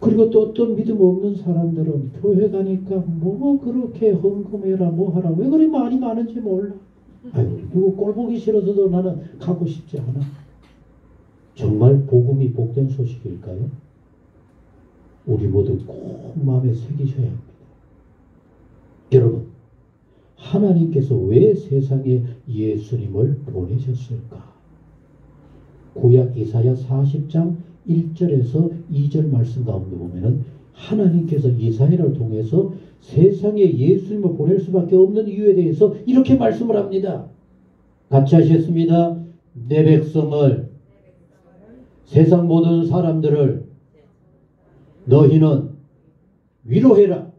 그리고 또 어떤 믿음 없는 사람들은 교회 가니까 뭐 그렇게 헌금해라 뭐 하라, 왜 그리 많이 많은지 몰라. 아유, 누구 꼴 보기 싫어서도 나는 가고 싶지 않아. 정말 복음이 복된 소식일까요? 우리 모두 꼭 마음에 새기셔야 합니다. 여러분, 하나님께서 왜 세상에 예수님을 보내셨을까? 구약 이사야 40장 1절에서 2절 말씀 가운데 보면은 하나님께서 이사야를 통해서 세상에 예수님을 보낼 수밖에 없는 이유에 대해서 이렇게 말씀을 합니다. 같이 하셨습니다. 내 백성을, 세상 모든 사람들을 너희는 위로해라.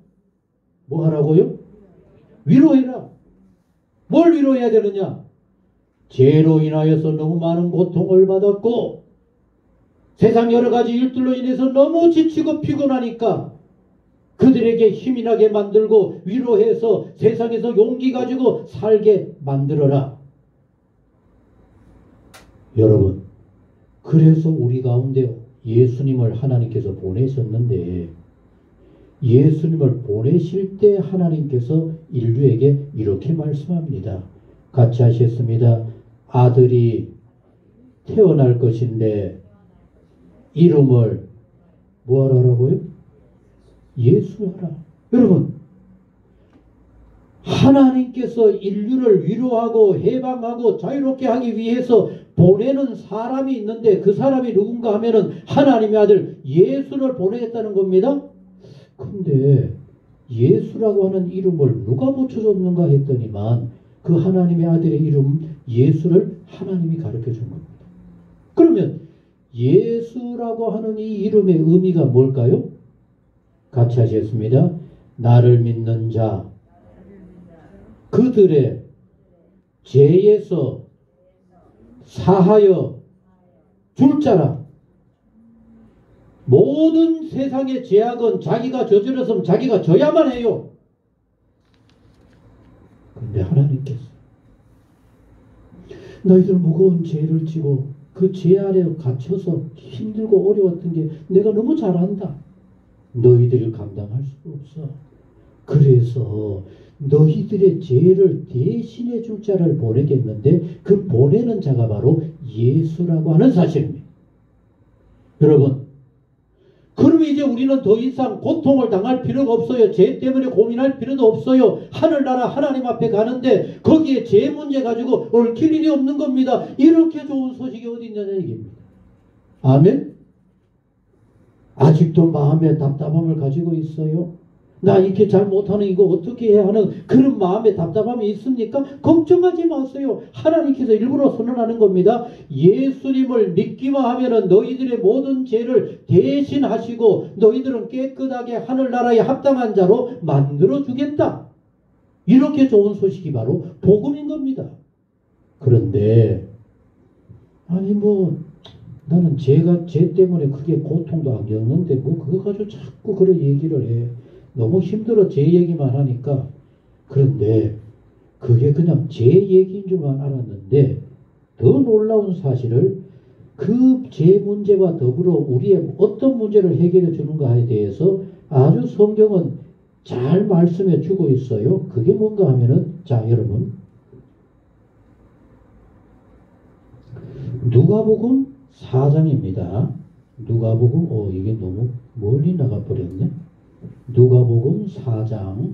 뭐 하라고요? 위로해라. 뭘 위로해야 되느냐? 죄로 인하여서 너무 많은 고통을 받았고 세상 여러 가지 일들로 인해서 너무 지치고 피곤하니까 그들에게 힘이 나게 만들고 위로해서 세상에서 용기 가지고 살게 만들어라. 여러분, 그래서 우리 가운데 예수님을 하나님께서 보내셨는데, 예수님을 보내실 때 하나님께서 인류에게 이렇게 말씀합니다. 같이 하셨습니다. 아들이 태어날 것인데 이름을 뭐 하라고요? 예수하라. 여러분, 하나님께서 인류를 위로하고 해방하고 자유롭게 하기 위해서 보내는 사람이 있는데, 그 사람이 누군가 하면은 하나님의 아들 예수를 보내겠다는 겁니다. 근데 예수라고 하는 이름을 누가 붙여줬는가 했더니만 그 하나님의 아들의 이름 예수를 하나님이 가르쳐 준 겁니다. 그러면 예수라고 하는 이 이름의 의미가 뭘까요? 같이 하셨습니다. 나를 믿는 자, 그들의 죄에서 사하여 줄 자라. 모든 세상의 죄악은 자기가 저질렀으면 자기가 져야만 해요. 그런데 하나님께서 너희들 무거운 죄를 지고 그 죄 아래 갇혀서 힘들고 어려웠던 게 내가 너무 잘 안다. 너희들을 감당할 수가 없어. 그래서 너희들의 죄를 대신해 줄 자를 보내겠는데, 그 보내는 자가 바로 예수라고 하는 사실입니다. 여러분, 그럼 이제 우리는 더 이상 고통을 당할 필요가 없어요. 죄 때문에 고민할 필요도 없어요. 하늘나라 하나님 앞에 가는데 거기에 죄 문제 가지고 얽힐 일이 없는 겁니다. 이렇게 좋은 소식이 어디 있냐는 얘기입니다. 아멘? 아직도 마음에 답답함을 가지고 있어요? 나 이렇게 잘 못하는 이거 어떻게 해야 하는 그런 마음에 답답함이 있습니까? 걱정하지 마세요. 하나님께서 일부러 선언하는 겁니다. 예수님을 믿기만 하면은 너희들의 모든 죄를 대신하시고 너희들은 깨끗하게 하늘나라에 합당한 자로 만들어주겠다. 이렇게 좋은 소식이 바로 복음인 겁니다. 그런데 아니 나는 죄 때문에 그게 고통도 안 겪는데 그거 가지고 자꾸 그런 얘기를 해. 너무 힘들어 죄 얘기만 하니까. 그런데 그게 그냥 죄 얘기인 줄만 알았는데 더 놀라운 사실을 그 죄 문제와 더불어 우리의 어떤 문제를 해결해 주는가에 대해서 아주 성경은 잘 말씀해 주고 있어요. 그게 뭔가 하면은 자 여러분 누가복음 4장입니다. 누가복음 이게 너무 멀리 나가 버렸네. 누가복음 4장.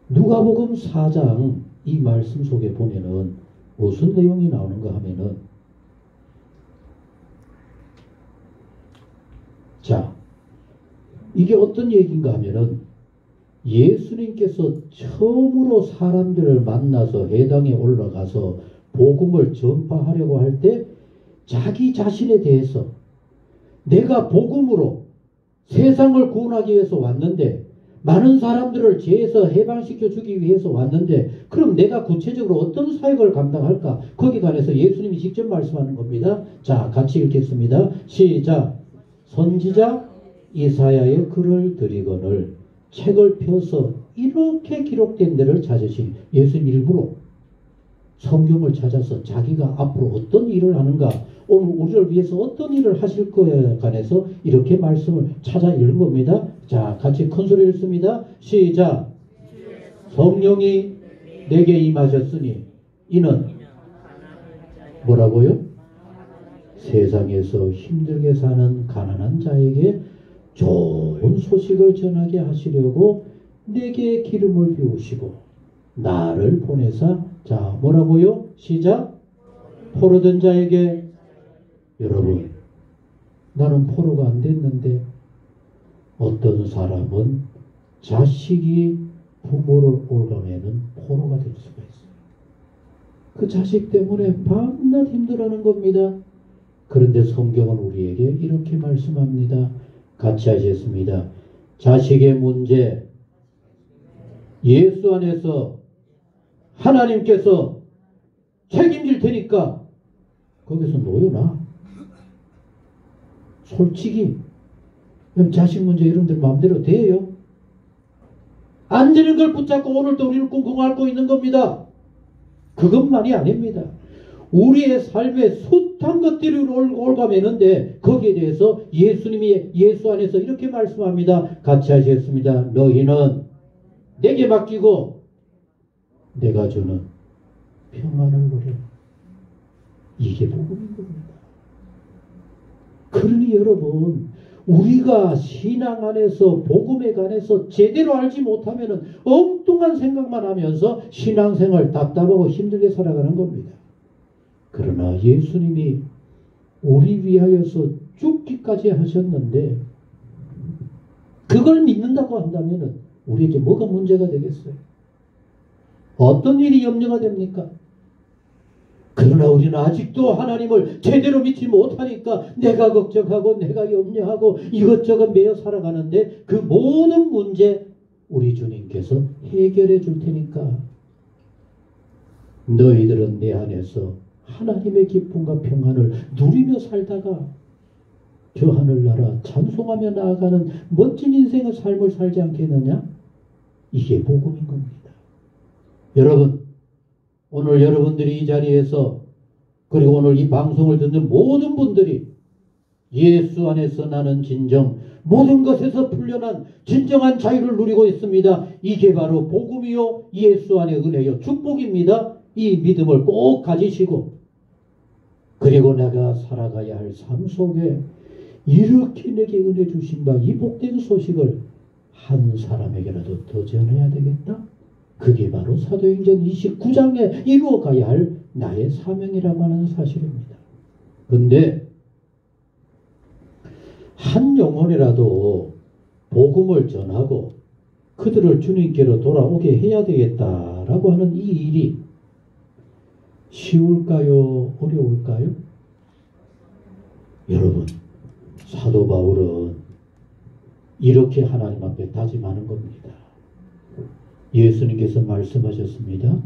누가복음 4장 이 말씀 속에 보면은 무슨 내용이 나오는가 하면은 자 이게 어떤 얘기인가 하면은 예수님께서 처음으로 사람들을 만나서 회당에 올라가서 복음을 전파하려고 할 때 자기 자신에 대해서 내가 복음으로 세상을 구원하기 위해서 왔는데 많은 사람들을 죄에서 해방시켜 주기 위해서 왔는데 그럼 내가 구체적으로 어떤 사역을 감당할까? 거기에 관해서 예수님이 직접 말씀하는 겁니다. 자 같이 읽겠습니다. 시작. 선지자 이사야의 글을 드리거늘 책을 펴서 이렇게 기록된 데를 찾으시니 예수님 일부러 성경을 찾아서 자기가 앞으로 어떤 일을 하는가 오늘 우리를 위해서 어떤 일을 하실 거에 관해서 이렇게 말씀을 찾아 읽은 겁니다. 자 같이 큰 소리 읽습니다. 시작. 성령이 내게 임하셨으니 이는 뭐라고요? 세상에서 힘들게 사는 가난한 자에게 좋은 소식을 전하게 하시려고 내게 기름을 비우시고 나를 보내사 자 뭐라고요? 시작. 포로된 자에게 여러분 나는 포로가 안 됐는데 어떤 사람은 자식이 부모를 올가매는 포로가 될 수가 있어요. 그 자식 때문에 밤낮 힘들어하는 겁니다. 그런데 성경은 우리에게 이렇게 말씀합니다. 같이 하시겠습니다. 자식의 문제 예수 안에서 하나님께서 책임질 테니까 거기서 놓여놔. 솔직히 자식 문제 여러분들 마음대로 돼요? 안 되는 걸 붙잡고 오늘도 우리는 꽁꽁 앓고 있는 겁니다. 그것만이 아닙니다. 우리의 삶에 숱한 것들이 올가매는데 거기에 대해서 예수님이 예수 안에서 이렇게 말씀합니다. 같이 하시겠습니다. 너희는 내게 맡기고 내가 주는 평안을 누려. 이게 복음인 겁니다. 그러니 여러분 우리가 신앙 안에서 복음에 관해서 제대로 알지 못하면 엉뚱한 생각만 하면서 신앙생활 답답하고 힘들게 살아가는 겁니다. 그러나 예수님이 우리 위하여서 죽기까지 하셨는데 그걸 믿는다고 한다면 우리에게 뭐가 문제가 되겠어요? 어떤 일이 염려가 됩니까? 그러나 우리는 아직도 하나님을 제대로 믿지 못하니까 내가 걱정하고 내가 염려하고 이것저것 매여 살아가는데 그 모든 문제 우리 주님께서 해결해 줄 테니까 너희들은 내 안에서 하나님의 기쁨과 평안을 누리며 살다가 저 하늘나라 찬송하며 나아가는 멋진 인생의 삶을 살지 않겠느냐? 이게 복음인 겁니다. 여러분 오늘 여러분들이 이 자리에서 그리고 오늘 이 방송을 듣는 모든 분들이 예수 안에서 나는 진정 모든 것에서 풀려난 진정한 자유를 누리고 있습니다. 이게 바로 복음이요 예수 안의 은혜요 축복입니다. 이 믿음을 꼭 가지시고 그리고 내가 살아가야 할 삶 속에 이렇게 내게 은혜 주신다 이 복된 소식을 한 사람에게라도 더 전해야 되겠다. 그게 바로 사도행전 29장에 이루어가야 할 나의 사명이라고 하는 사실입니다. 그런데 한 영혼이라도 복음을 전하고 그들을 주님께로 돌아오게 해야 되겠다라고 하는 이 일이 쉬울까요? 어려울까요? 여러분, 사도 바울은 이렇게 하나님 앞에 다짐하는 겁니다. 예수님께서 말씀하셨습니다.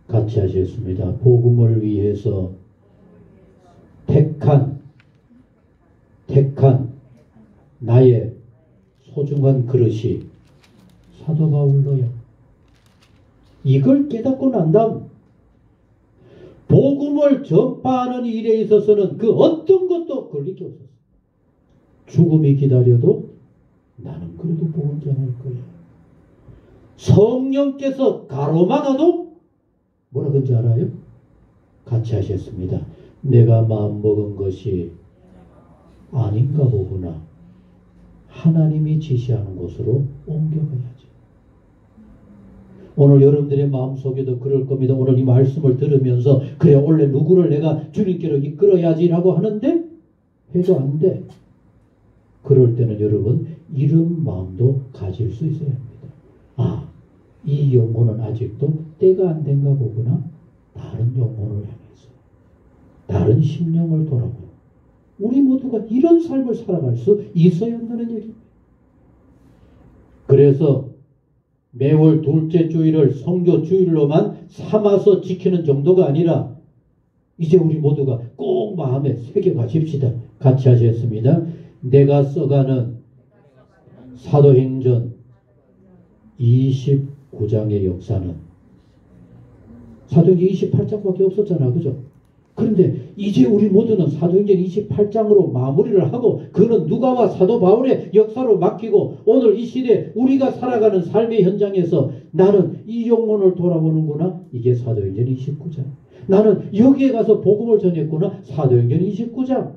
같이 하셨습니다. 복음을 위해서 택한 나의 소중한 그릇이 사도 바울로요. 이걸 깨닫고 난 다음 복음을 전파하는 일에 있어서는 그 어떤 것도 걸릴 게 없었어요. 죽음이 기다려도 나는 그래도 복음 전할 거야. 성령께서 가로막아도 뭐라 그런지 알아요? 같이 하셨습니다. 내가 마음먹은 것이 아닌가 보구나. 하나님이 지시하는 곳으로 옮겨가야지. 오늘 여러분들의 마음속에도 그럴 겁니다. 오늘 이 말씀을 들으면서 그래 원래 누구를 내가 주님께로 이끌어야지라고 하는데 해도 안 돼. 그럴 때는 여러분 이런 마음도 가질 수 있어야 합니다. 아, 이 영혼은 아직도 때가 안 된가 보구나. 다른 영혼을 향해서 다른 심령을 돌아보고 우리 모두가 이런 삶을 살아갈 수 있어야 한다는 얘기입니다. 그래서 매월 둘째 주일을 선교 주일로만 삼아서 지키는 정도가 아니라 이제 우리 모두가 꼭 마음에 새겨가십시다. 같이 하셨습니다. 내가 써가는 사도행전 29장의 역사는 사도행전 28장밖에 없었잖아. 그죠? 그런데 이제 우리 모두는 사도행전 28장으로 마무리를 하고 그는 누가와 사도 바울의 역사로 맡기고 오늘 이 시대 우리가 살아가는 삶의 현장에서 나는 이 영혼을 돌아보는구나. 이게 사도행전 29장. 나는 여기에 가서 복음을 전했구나. 사도행전 29장.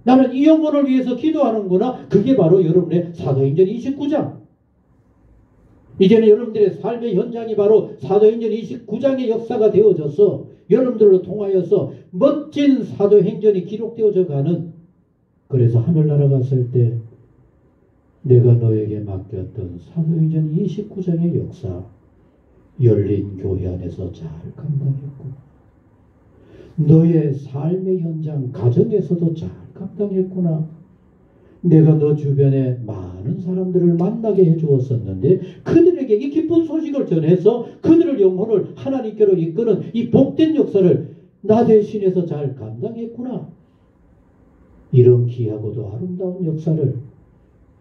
나는 이 영혼을 위해서 기도하는구나. 그게 바로 여러분의 사도행전 29장. 이제는 여러분들의 삶의 현장이 바로 사도행전 29장의 역사가 되어져서 여러분들로 통하여서 멋진 사도행전이 기록되어져 가는, 그래서 하늘나라 갔을 때 내가 너에게 맡겼던 사도행전 29장의 역사 열린 교회 안에서 잘 감당했고 너의 삶의 현장 가정에서도 잘 감당했구나. 내가 너 주변에 많은 사람들을 만나게 해주었었는데 그들에게 이 기쁜 소식을 전해서 그들의 영혼을 하나님께로 이끄는 이 복된 역사를 나 대신해서 잘 감당했구나. 이런 귀하고도 아름다운 역사를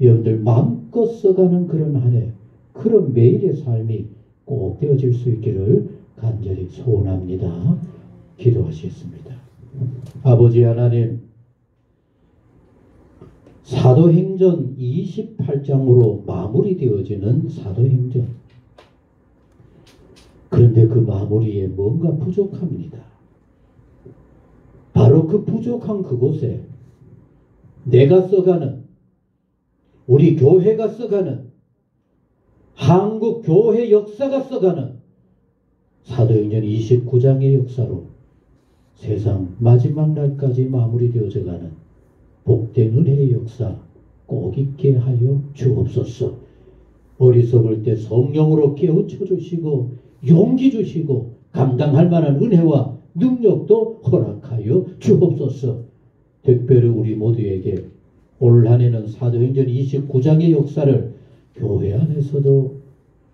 여러분들 마음껏 써가는 그런 한 해, 그런 매일의 삶이 꼭 되어질 수 있기를 간절히 소원합니다. 기도하시겠습니다. 아버지 하나님, 사도행전 28장으로 마무리되어지는 사도행전. 그런데 그 마무리에 뭔가 부족합니다. 바로 그 부족한 그곳에 내가 써가는, 우리 교회가 써가는, 한국 교회 역사가 써가는 사도행전 29장의 역사로 세상 마지막 날까지 마무리되어져 가는 복된 은혜의 역사 꼭 있게 하여 주옵소서. 어리석을 때 성령으로 깨우쳐 주시고 용기 주시고 감당할 만한 은혜와 능력도 허락하여 주옵소서. 특별히 우리 모두에게 올 한 해는 사도행전 29장의 역사를 교회 안에서도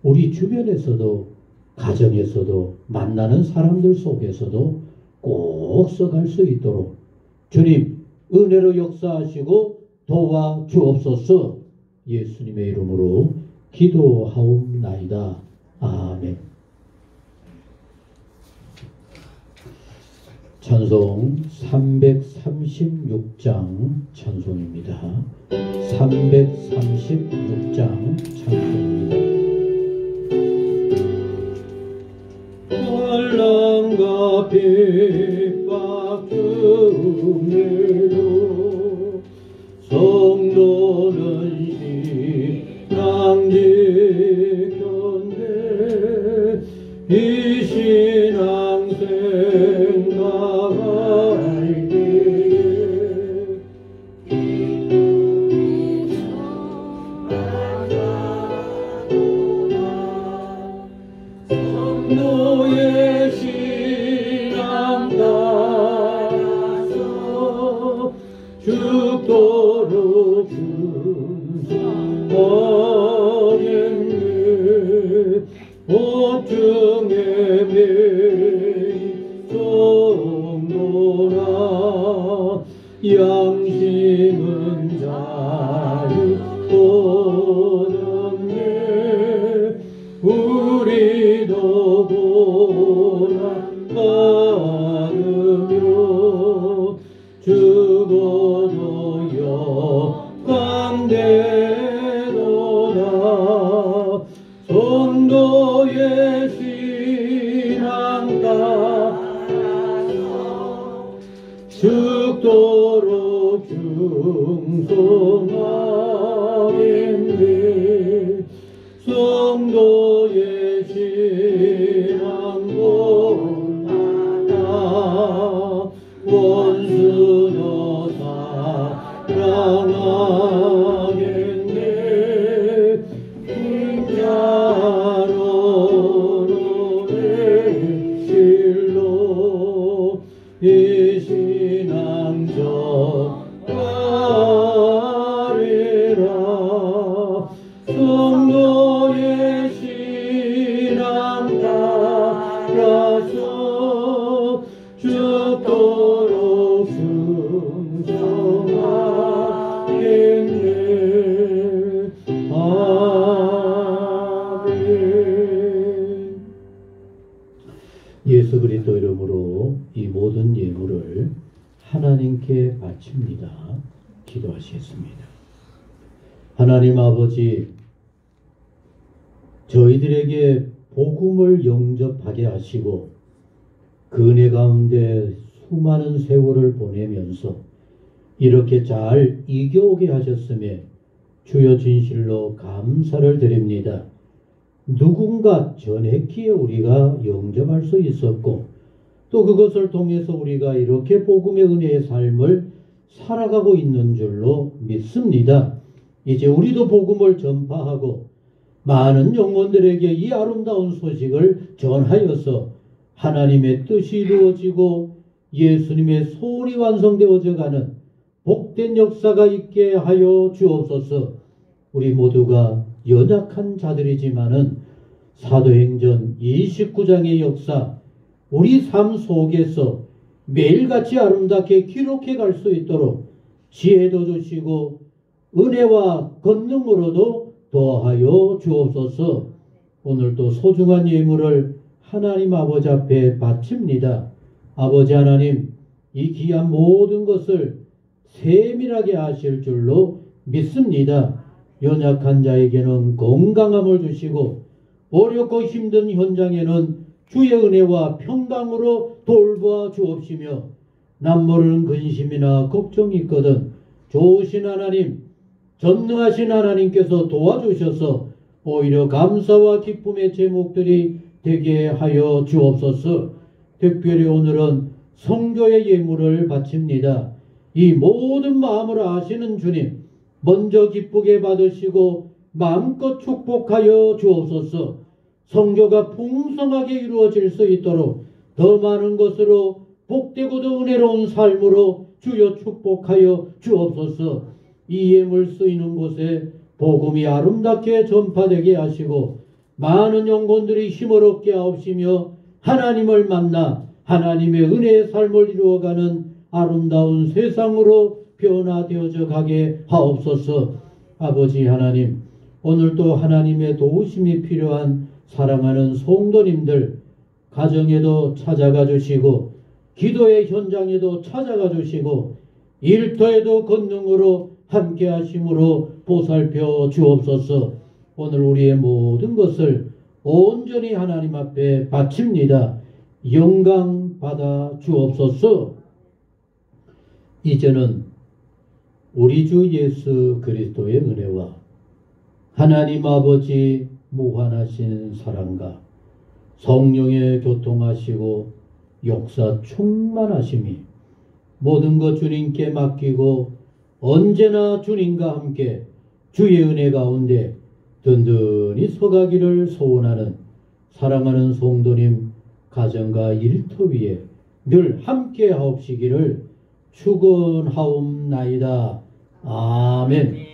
우리 주변에서도 가정에서도 만나는 사람들 속에서도 꼭 써갈 수 있도록 주님 은혜로 역사하시고 도와 주옵소서. 예수님의 이름으로 기도하옵나이다. 아멘. 찬송 336장 찬송입니다. 336장 찬송입니다. 환난과 핍박 중에도 성도는 신앙 지켰네. 이 신앙 생각할 때에 양심은 자유로는 게 우리도 고난받으며 죽어도 영광되도다. 성도의 신앙 따라서 죽도록 충성하겠네. 성도의 신앙 따라 원수도 사랑하겠네. 인자로는 실로 이 신앙 전하리라. 성도의 신앙 따라서 죽도록 충성하겠네. 아멘. 예수 그리스도 이름으로 이 모든 예물을 하나님께 바칩니다. 기도하시겠습니다. 하나님 아버지, 저희들에게 복음을 영접하게 하시고 그 은혜 가운데 수많은 세월을 보내면서 이렇게 잘 이겨오게 하셨음에 주여 진실로 감사를 드립니다. 누군가 전했기에 우리가 영접할 수 있었고 또 그것을 통해서 우리가 이렇게 복음의 은혜의 삶을 살아가고 있는 줄로 믿습니다. 이제 우리도 복음을 전파하고 많은 영혼들에게 이 아름다운 소식을 전하여서 하나님의 뜻이 이루어지고 예수님의 소원이 완성되어져 가는 복된 역사가 있게 하여 주옵소서. 우리 모두가 연약한 자들이지만은 사도행전 29장의 역사, 우리 삶 속에서 매일같이 아름답게 기록해 갈 수 있도록 지혜도 주시고 은혜와 권능으로도 더하여 주옵소서. 오늘도 소중한 예물을 하나님 아버지 앞에 바칩니다. 아버지 하나님, 이 귀한 모든 것을 세밀하게 하실 줄로 믿습니다. 연약한 자에게는 건강함을 주시고 어렵고 힘든 현장에는 주의 은혜와 평강으로 돌보아 주옵시며 남모르는 근심이나 걱정이 있거든 좋으신 하나님, 전능하신 하나님께서 도와주셔서 오히려 감사와 기쁨의 제목들이 되게 하여 주옵소서. 특별히 오늘은 성교의 예물을 바칩니다. 이 모든 마음을 아시는 주님, 먼저 기쁘게 받으시고 마음껏 축복하여 주옵소서. 성교가 풍성하게 이루어질 수 있도록 더 많은 것으로 복되고도 은혜로운 삶으로 주여 축복하여 주옵소서. 이 예물 쓰이는 곳에 복음이 아름답게 전파되게 하시고 많은 영혼들이 힘을 얻게 하옵시며 하나님을 만나 하나님의 은혜의 삶을 이루어가는 아름다운 세상으로 변화되어져 가게 하옵소서. 아버지 하나님, 오늘도 하나님의 도우심이 필요한 사랑하는 성도님들 가정에도 찾아가 주시고 기도의 현장에도 찾아가 주시고 일터에도 권능으로 함께 하심으로 보살펴 주옵소서. 오늘 우리의 모든 것을 온전히 하나님 앞에 바칩니다. 영광 받아 주옵소서. 이제는 우리 주 예수 그리스도의 은혜와 하나님 아버지 무한하신 사랑과 성령의 교통하시고 역사 충만하심이 모든 것 주님께 맡기고 언제나 주님과 함께 주의 은혜 가운데 든든히 서가기를 소원하는 사랑하는 성도님 가정과 일터 위에 늘 함께 하옵시기를 축원하옵나이다. 아멘.